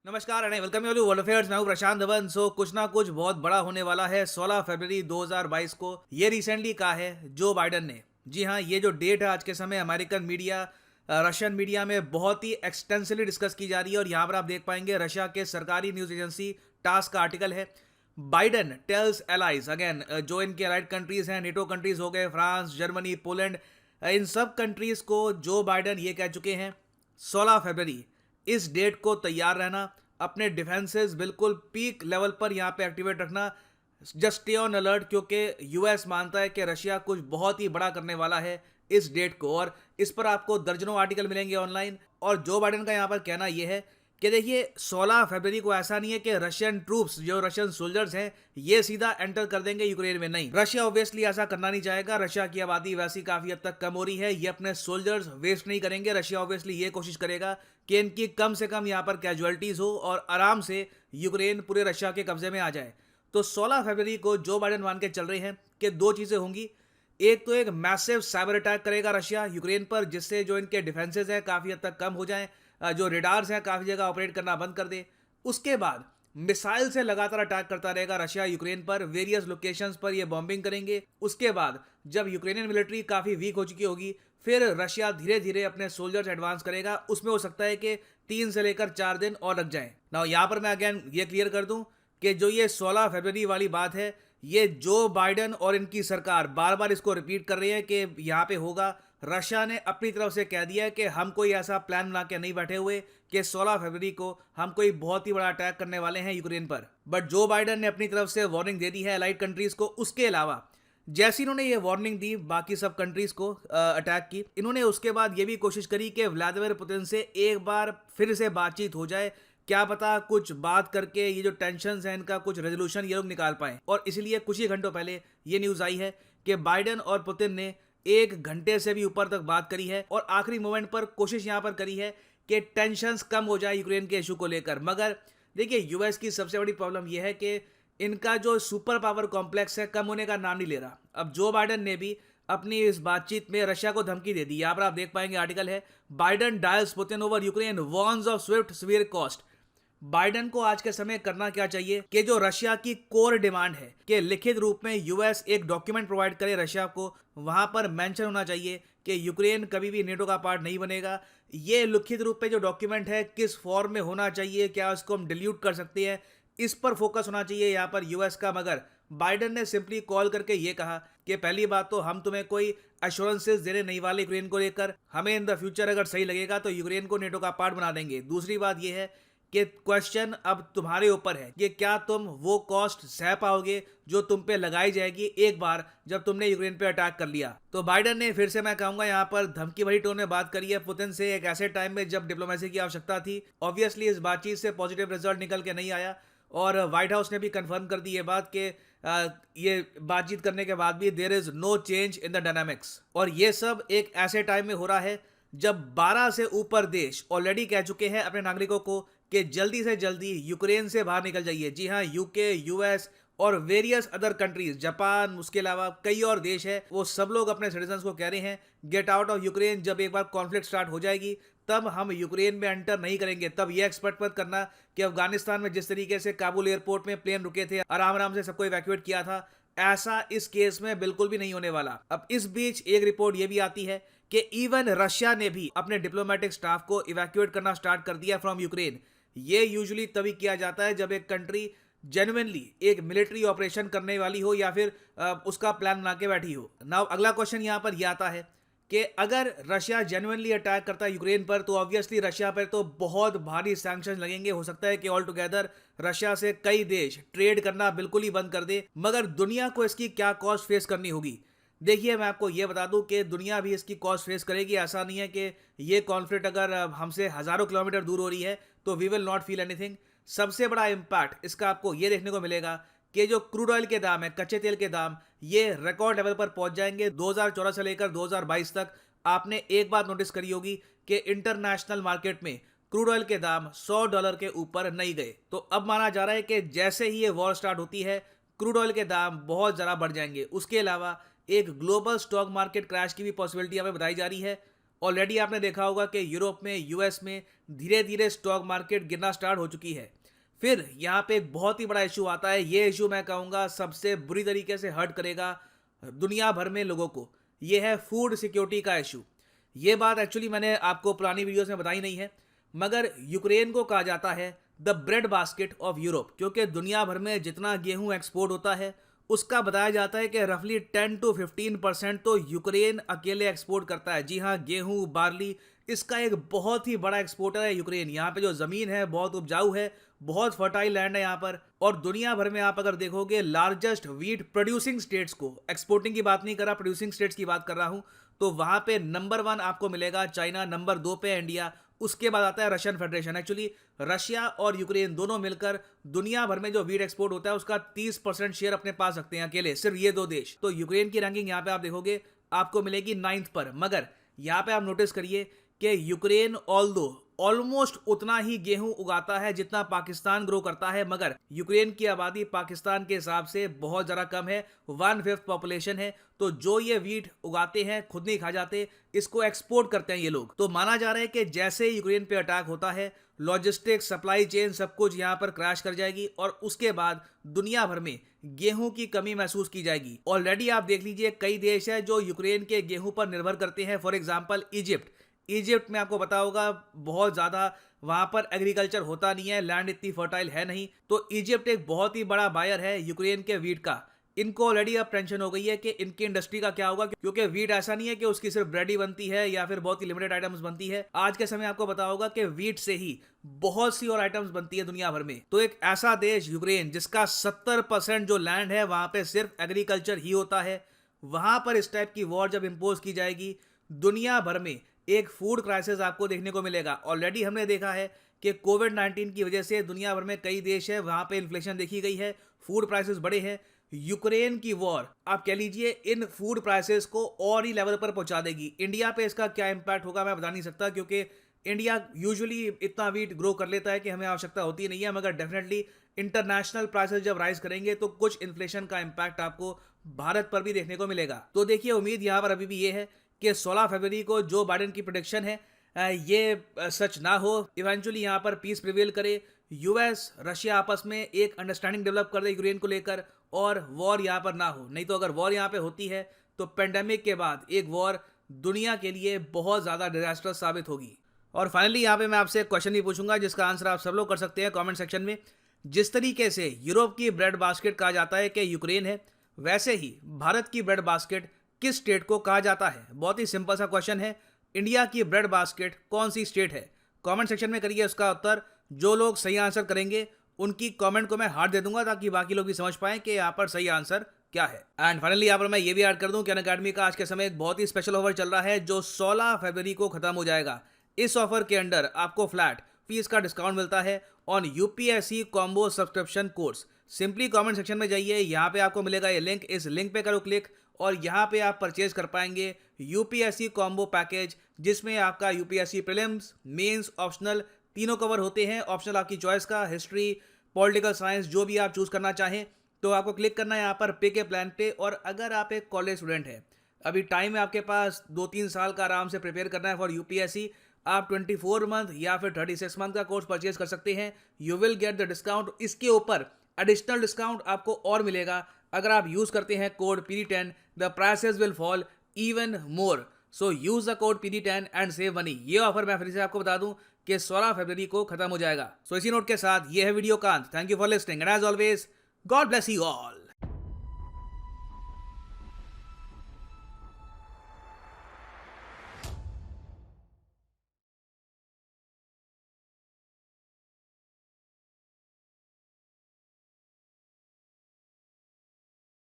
नमस्कार and welcome you to world affairs. मैं हूं प्रशांत धवन। कुछ ना कुछ बहुत बड़ा होने वाला है 16 फरवरी 2022 को। ये रिसेंटली कहा है जो बाइडन ने। जी हाँ, ये जो डेट है आज के समय अमेरिकन मीडिया, रशियन मीडिया में बहुत ही एक्सटेंसिवली डिस्कस की जा रही है। और यहाँ पर आप देख पाएंगे रशिया के सरकारी न्यूज एजेंसी टास का आर्टिकल है। बाइडन टेल्स एलाइज अगेन, जो इनके अलाइड कंट्रीज हैं, नेटो कंट्रीज हो गए, फ्रांस, जर्मनी, पोलैंड, इन सब कंट्रीज को जो बाइडन ये कह चुके हैं 16 फरवरी इस डेट को तैयार रहना, अपने डिफेंसेस बिल्कुल पीक लेवल पर यहाँ पे एक्टिवेट रखना, जस्ट स्टे ऑन अलर्ट, क्योंकि यूएस मानता है कि रशिया कुछ बहुत ही बड़ा करने वाला है इस डेट को। और इस पर आपको दर्जनों आर्टिकल मिलेंगे ऑनलाइन। और जो बाइडन का यहाँ पर कहना यह है कि देखिए 16 फरवरी को ऐसा नहीं है कि रशियन ट्रूप्स, जो रशियन सोल्जर्स हैं, ये सीधा एंटर कर देंगे यूक्रेन में। नहीं, रशिया ऑब्वियसली ऐसा करना नहीं चाहेगा। रशिया की आबादी वैसी काफी हद तक कम हो रही है, ये अपने सोल्जर्स वेस्ट नहीं करेंगे। रशिया ऑब्वियसली ये कोशिश करेगा कि इनकी कम से कम यहाँ पर कैजुअलिटीज हो और आराम से यूक्रेन पूरे रशिया के कब्जे में आ जाए। तो 16 फरवरी को जो बाइडन मान के चल रहे हैं कि दो चीजें होंगी। एक तो एक मैसिव साइबर अटैक करेगा रशिया यूक्रेन पर, जिससे जो इनके डिफेंसेस हैं काफी हद तक कम हो जाएं, जो रेडार्स हैं काफी जगह ऑपरेट करना बंद कर दे। उसके बाद मिसाइल से लगातार अटैक करता रहेगा रशिया यूक्रेन पर, वेरियस लोकेशंस पर ये बॉम्बिंग करेंगे। उसके बाद जब यूक्रेनियन मिलिट्री काफी वीक हो चुकी होगी, फिर रशिया धीरे धीरे अपने सोल्जर्स एडवांस करेगा। उसमें हो सकता है कि 3 से लेकर 4 दिन और लग जाए ना। यहाँ पर मैं अगेन ये क्लियर कर दूं कि जो ये 16 फरवरी वाली बात है, ये जो बाइडन और इनकी सरकार बार बार इसको रिपीट कर रही है कि यहाँ पे होगा। रशिया ने अपनी तरफ से कह दिया है कि हम कोई ऐसा प्लान बना के नहीं बैठे हुए कि 16 फरवरी को हम कोई बहुत ही बड़ा अटैक करने वाले हैं यूक्रेन पर। बट जो बाइडन ने अपनी तरफ से वार्निंग दे दी है अलाइड कंट्रीज को। उसके अलावा जैसे इन्होंने ये वार्निंग दी बाकी सब कंट्रीज को अटैक की, इन्होंने उसके बाद ये भी कोशिश करी कि व्लादिमीर पुतिन से एक बार फिर से बातचीत हो जाए। क्या पता कुछ बात करके ये जो टेंशन है इनका कुछ रेजोल्यूशन ये लोग निकाल पाए। और इसलिए कुछ ही घंटों पहले ये न्यूज आई है कि बाइडन और पुतिन ने 1 घंटे से भी ऊपर तक बात करी है और आखिरी मोमेंट पर कोशिश यहां पर करी है कि टेंशंस कम हो जाए यूक्रेन के इशू को लेकर। मगर देखिए यूएस की सबसे बड़ी प्रॉब्लम यह है कि इनका जो सुपर पावर कॉम्प्लेक्स है कम होने का नाम नहीं ले रहा। अब जो बाइडन ने भी अपनी इस बातचीत में रशिया को धमकी दे दी। यहां पर आप देख पाएंगे आर्टिकल है, Biden dials Putin over Ukraine, warns of Swift severe cost. Biden को आज के समय करना क्या चाहिए कि जो रशिया की कोर डिमांड है कि लिखित रूप में यूएस एक डॉक्यूमेंट प्रोवाइड करे रशिया को, वहां पर मेंशन होना चाहिए कि यूक्रेन कभी भी नेटो का पार्ट नहीं बनेगा। ये लिखित रूप में जो डॉक्यूमेंट है किस फॉर्म में होना चाहिए, क्या उसको हम डिलीट कर सकते हैं, इस पर फोकस होना चाहिए यहाँ पर यूएस का। मगर बाइडन ने सिंपली कॉल करके ये कहा कि पहली बात तो हम तुम्हें कोई एश्योरेंसेस देने नहीं वाले यूक्रेन को लेकर, हमें इन द फ्यूचर अगर सही लगेगा तो यूक्रेन को नेटो का पार्ट बना देंगे। दूसरी बात यह है कि क्वेश्चन अब तुम्हारे ऊपर है कि क्या तुम वो कॉस्ट सह पाओगे जो तुम पे लगाई जाएगी एक बार जब तुमने यूक्रेन पे अटैक कर लिया। तो बाइडन ने फिर से मैं कहूंगा यहाँ पर धमकी भरी टोन में बात करी है पुतिन से एक ऐसे टाइम में जब डिप्लोमेसी की आवश्यकता थी। ऑब्वियसली इस बातचीत से पॉजिटिव रिजल्ट निकल के नहीं आया और व्हाइट हाउस ने भी कंफर्म कर दी ये बात कि ये बातचीत करने के बाद भी there is no change in the dynamics. और ये सब एक ऐसे टाइम में हो रहा है जब 12 से ऊपर देश ऑलरेडी कह चुके हैं अपने नागरिकों को कि जल्दी से जल्दी यूक्रेन से बाहर निकल जाइए। जी हाँ, यूके, यूएस और वेरियस अदर कंट्रीज, जापान, उसके अलावा कई और देश है, वो सब लोग अपने सिटीजन्स को कह रहे हैं गेट आउट ऑफ यूक्रेन। जब एक बार कॉन्फ्लिक्ट स्टार्ट हो जाएगी तब हम यूक्रेन में एंटर नहीं करेंगे। तब ये एक्सपेक्ट मत करना कि अफगानिस्तान में जिस तरीके से काबुल एयरपोर्ट में प्लेन रुके थे, आराम आराम से सबको इवैक्यूएट किया था, ऐसा इस केस में बिल्कुल भी नहीं होने वाला। अब इस बीच एक रिपोर्ट ये भी आती है कि इवन रशिया ने भी अपने डिप्लोमेटिक स्टाफ को इवैक्यूएट करना स्टार्ट कर दिया फ्रॉम यूक्रेन। ये यूजुअली तभी किया जाता है जब एक कंट्री जेन्युइनली एक मिलिट्री ऑपरेशन करने वाली हो या फिर उसका प्लान बना के बैठी हो। नाउ अगला क्वेश्चन यहाँ पर यह आता है कि अगर रशिया जेन्युइनली अटैक करता है यूक्रेन पर तो ऑब्वियसली रशिया पर तो बहुत भारी सैंक्शन लगेंगे। हो सकता है कि ऑल टुगेदर रशिया से कई देश ट्रेड करना बिल्कुल ही बंद कर दे। मगर दुनिया को इसकी क्या कॉस्ट फेस करनी होगी? देखिए, मैं आपको ये बता दूं कि दुनिया भी इसकी कॉस्ट फेस करेगी। ऐसा नहीं है कि ये कॉन्फ्लिक्ट अगर हमसे हजारों किलोमीटर दूर हो रही है तो we will not feel anything. सबसे बड़ा इंपैक्ट इसका आपको ये देखने को मिलेगा कि जो क्रूड ऑयल के दाम है, कच्चे तेल के दाम, ये रिकॉर्ड लेवल पर पहुंच जाएंगे 2014 से लेकर 2022 तक। आपने एक बात नोटिस करी होगी कि इंटरनेशनल मार्केट में क्रूड ऑयल के दाम $100 के ऊपर नहीं गए। तो अब माना जा रहा है कि जैसे ही ये वॉर स्टार्ट होती है क्रूड ऑयल के दाम बहुत ज़्यादा बढ़ जाएंगे। उसके अलावा एक ग्लोबल स्टॉक मार्केट क्रैश की भी पॉसिबिलिटी हमें बताई जा रही है। ऑलरेडी आपने देखा होगा कि यूरोप में, यूएस में धीरे धीरे स्टॉक मार्केट गिरना स्टार्ट हो चुकी है। फिर यहाँ पे एक बहुत ही बड़ा इशू आता है। ये इशू मैं कहूँगा सबसे बुरी तरीके से हर्ट करेगा दुनिया भर में लोगों को। ये है फूड सिक्योरिटी का इशू। ये बात एक्चुअली मैंने आपको पुरानी वीडियोस में बताई नहीं है, मगर यूक्रेन को कहा जाता है the bread basket of Europe, क्योंकि दुनिया भर में जितना गेहूं एक्सपोर्ट होता है उसका बताया जाता है कि रफली 10 to 15% तो यूक्रेन अकेले एक्सपोर्ट करता है। जी हाँ, गेहूं, बार्ली, इसका एक बहुत ही बड़ा एक्सपोर्टर है यूक्रेन। यहाँ पे जो ज़मीन है बहुत उपजाऊ है, बहुत फर्टाइल लैंड है यहाँ पर। और दुनिया भर में आप अगर देखोगे लार्जेस्ट व्हीट प्रोड्यूसिंग स्टेट्स को, एक्सपोर्टिंग की बात नहीं कर रहा, प्रोड्यूसिंग स्टेट्स की बात कर रहा हूँ, तो वहाँ पे नंबर 1 आपको मिलेगा चाइना, नंबर 2 पे इंडिया, उसके बाद आता है रशियन फेडरेशन। एक्चुअली रशिया और यूक्रेन दोनों मिलकर दुनिया भर में जो व्हीट एक्सपोर्ट होता है उसका 30% शेयर अपने पास रखते हैं अकेले, सिर्फ ये 2 देश। तो यूक्रेन की रैंकिंग यहाँ पे आप देखोगे आपको मिलेगी 9th पर। मगर यहाँ पे आप नोटिस करिए कि यूक्रेन ऑलमोस्ट उतना ही गेहूं उगाता है जितना पाकिस्तान ग्रो करता है, मगर यूक्रेन की आबादी पाकिस्तान के हिसाब से बहुत ज़्यादा कम है, 1/5 पॉपुलेशन है। तो जो ये व्हीट उगाते हैं खुद नहीं खा जाते, इसको एक्सपोर्ट करते हैं ये लोग। तो माना जा रहा है कि जैसे यूक्रेन पे अटैक होता है, लॉजिस्टिक्स, सप्लाई चेन, सब कुछ यहाँ पर क्रैश कर जाएगी और उसके बाद दुनिया भर में गेहूं की कमी महसूस की जाएगी। ऑलरेडी आप देख लीजिए कई देश है जो यूक्रेन के गेहूं पर निर्भर करते हैं। फॉर एग्जाम्पल इजिप्ट में आपको पता होगा बहुत ज़्यादा वहाँ पर एग्रीकल्चर होता नहीं है, लैंड इतनी फर्टाइल है नहीं। तो इजिप्ट एक बहुत ही बड़ा बायर है यूक्रेन के व्हीट का। इनको ऑलरेडी अब टेंशन हो गई है कि इनकी इंडस्ट्री का क्या होगा, क्योंकि व्हीट ऐसा नहीं है कि उसकी सिर्फ ब्रेड ही बनती है या फिर बहुत ही लिमिटेड आइटम्स बनती है। आज के समय आपको पता होगा कि व्हीट से ही बहुत सी और आइटम्स बनती है दुनिया भर में। तो एक ऐसा देश यूक्रेन जिसका 70% जो लैंड है वहाँ पे सिर्फ एग्रीकल्चर ही होता है, वहाँ पर इस टाइप की वॉर जब इम्पोज की जाएगी, दुनिया भर में एक फूड क्राइसिस आपको देखने को मिलेगा। ऑलरेडी हमने देखा है कि कोविड-19 की वजह से दुनिया भर में कई देश है वहाँ पे इन्फ्लेशन देखी गई है, फूड प्राइसेस बढ़े हैं। यूक्रेन की वॉर आप कह लीजिए इन फूड प्राइसेस को और ही लेवल पर पहुंचा देगी। इंडिया पे इसका क्या इम्पैक्ट होगा मैं बता नहीं सकता, क्योंकि इंडिया यूजुअली इतना व्हीट ग्रो कर लेता है कि हमें आवश्यकता होती नहीं है, मगर डेफिनेटली इंटरनेशनल प्राइसेस जब राइज करेंगे तो कुछ इन्फ्लेशन का इम्पैक्ट आपको भारत पर भी देखने को मिलेगा। तो देखिए, उम्मीद यहाँ पर अभी भी ये है कि 16 फरवरी को जो बाइडेन की प्रेडिक्शन है ये सच ना हो, इवेंचुअली यहाँ पर पीस प्रिवेल करे, यूएस रशिया आपस में एक अंडरस्टैंडिंग डेवलप कर दे यूक्रेन को लेकर और वॉर यहाँ पर ना हो। नहीं तो अगर वॉर यहाँ पे होती है तो पेंडेमिक के बाद एक वॉर दुनिया के लिए बहुत ज़्यादा डिजास्टर्स साबित होगी। और फाइनली यहाँ पे मैं आपसे एक क्वेश्चन भी पूछूंगा जिसका आंसर आप सब लोग कर सकते हैं कमेंट सेक्शन में। जिस तरीके से यूरोप की ब्रेड बास्केट कहा जाता है कि यूक्रेन है, वैसे ही भारत की ब्रेड बास्केट किस स्टेट को कहा जाता है? बहुत ही सिंपल सा क्वेश्चन है। इंडिया की ब्रेड बास्केट कौन सी स्टेट है? कमेंट सेक्शन में करिए उसका उत्तर। जो लोग सही आंसर करेंगे उनकी कमेंट को मैं हार्ट दे दूंगा ताकि बाकी लोग भी समझ पाएं कि यहाँ पर सही आंसर क्या है। एंड फाइनली यहाँ पर मैं ये भी ऐड कर दूं कि अनअकैडमी का आज के समय एक बहुत ही स्पेशल ऑफर चल रहा है जो 16 फरवरी को खत्म हो जाएगा। इस ऑफर के अंडर आपको फ्लैट फीस का डिस्काउंट मिलता है on UPSC combo subscription course. Simply comment section में जाइए, यहाँ पे आपको मिलेगा ये लिंक, इस लिंक पे करो क्लिक और यहाँ पे आप परचेज कर पाएंगे यूपीएससी कॉम्बो पैकेज, जिसमें आपका यूपीएससी प्रीलिम्स, मेंस, ऑप्शनल तीनों कवर होते हैं। ऑप्शनल आपकी चॉइस का, हिस्ट्री, पॉलिटिकल साइंस, जो भी आप चूज करना चाहें। तो आपको क्लिक करना है यहाँ पर पे के प्लान पे। और अगर आप एक कॉलेज स्टूडेंट हैं, अभी टाइम है आपके पास, 2-3 साल का आराम से प्रिपेयर करना है फॉर यूपीएससी, आप 24 मंथ या फिर 36 मंथ का कोर्स परचेज कर सकते हैं। You will get the discount. इसके ऊपर एडिशनल डिस्काउंट आपको और मिलेगा अगर आप यूज करते हैं code PD10। The prices will fall even more, so use the code PD10 and save money. ये ऑफर मैं फिर से आपको बता दूं कि 16 फरवरी को खत्म हो जाएगा। सो इसी नोट के साथ ये है वीडियो का अंत। Thank you for listening and as always God bless you all.